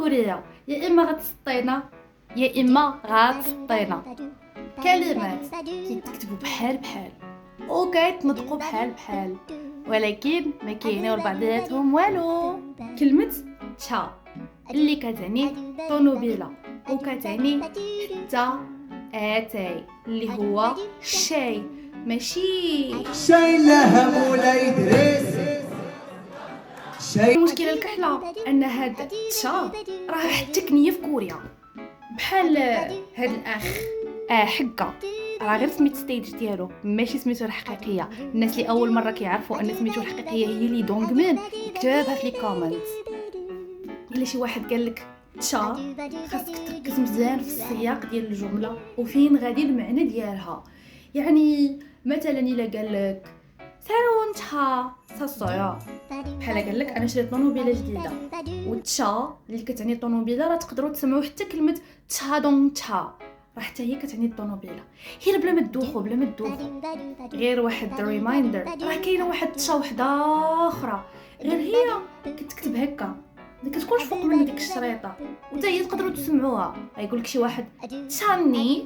كورية، يا اما غتسطينا يا اما غتسطينا. كلمات كيتكتبوا بحال بحال وكيتنطقوا بحال بحال، ولكن ما كيعنيو لبعضياتهم والو. كلمة تشا اللي كتعني طونوبيله وكتعني حتى اتاي اللي هو الشاي، ماشي شاي لها مولاي دريس. المشكله الكحله ان هاد تشا راه حتى كنيه في كوريا، بحال هاد الاخ حكا راه غير سميت ستيج ديالو ماشي سميتو الحقيقيه. الناس اللي اول مره كيعرفوا ان سميتو الحقيقيه هي لي دونغمين كتبها في لي كومنت. الا شي واحد قال لك تشا خاصك تركز مزيان في السياق ديال الجمله وفين غادي المعنى ديالها. يعني مثلا الا قال لك 새로운 차 샀어요، بحال قال لك انا شريت طوموبيله جديده، والتشا اللي كتعني الطوموبيله راه تقدروا تسمعوا حتى كلمه تشادونغ تشا راه حتى هي كتعني الطوموبيله. هي بلا ما تدوخوا غير واحد ريمايندر، راه كاينه واحد تشا وحده اخرى غير هي كتكتب هكا، ما كتكونش فوق من ديك الشريطه وتا هي تقدروا تسمعوها. غيقول لك شي واحد تشاني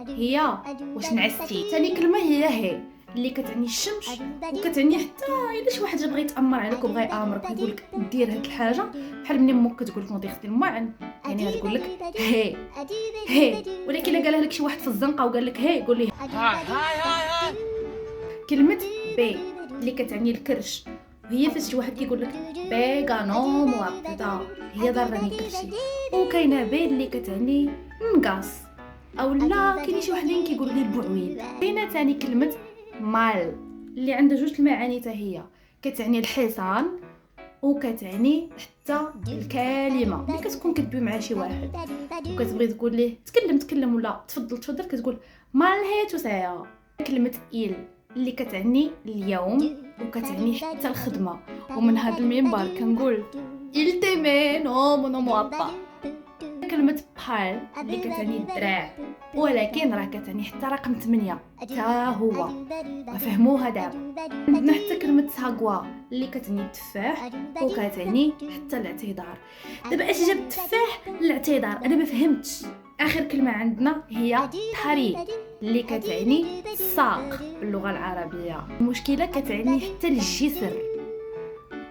هي واش نعستي. ثاني كلمه هي اللي كتعني الشمس وكتعني حتى الا شي واحد بغى يتامر عليك وبغى يامرك ويقول لك دير هاد الحاجه، بحال ملي امك كتقول لك نوضي خدي الماعن، يعني غتقول لك هي. ولكن الا قالها لك شي واحد في الزنقه وقال لك هي قول ليه هاي. كلمه بي اللي كتعني الكرش، هي فاش شي واحد كيقول لك بيغانو موابدا هي ضرني كرشي. وكاينه بي اللي كتعني نقاص، او لا كاين شي وحدين كيقولوا لي البعويل. كاينه ثاني كلمه مال اللي عندها جوج المعاني حتى هي، كتعني الحصان وكتعني حتى الكلمه اللي كتكون كدوي مع شي واحد وكتبغي تقول ليه تكلم ولا تفضل كتقول مال هي توسايا. كلمه إيل اللي كتعني اليوم وكتعني حتى الخدمه، ومن هذا المنبر كنقول إل تيمي نو مونو موابا. كلمة بحال اللي كتعني الدراع، ولكن راه كتعني حتى رقم 8 تا هو، فهموها دابا. عندنا حتى كلمة ساغوا اللي كتعني التفاح وكتعني حتى الاعتذار. دابا اش جاب التفاح الاعتذار انا ما فهمتش. اخر كلمة عندنا هي تاري اللي كتعني الساق باللغة العربية. المشكلة كتعني حتى الجسر.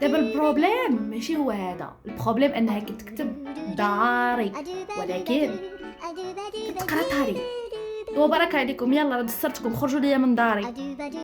دابا البروبليم ماشي هو هذا، البروبليم انها كتكتب داري ولكن كتقرا طاري. وبارك عليكم، يلا دسرتكم، خرجوا ليا من داري.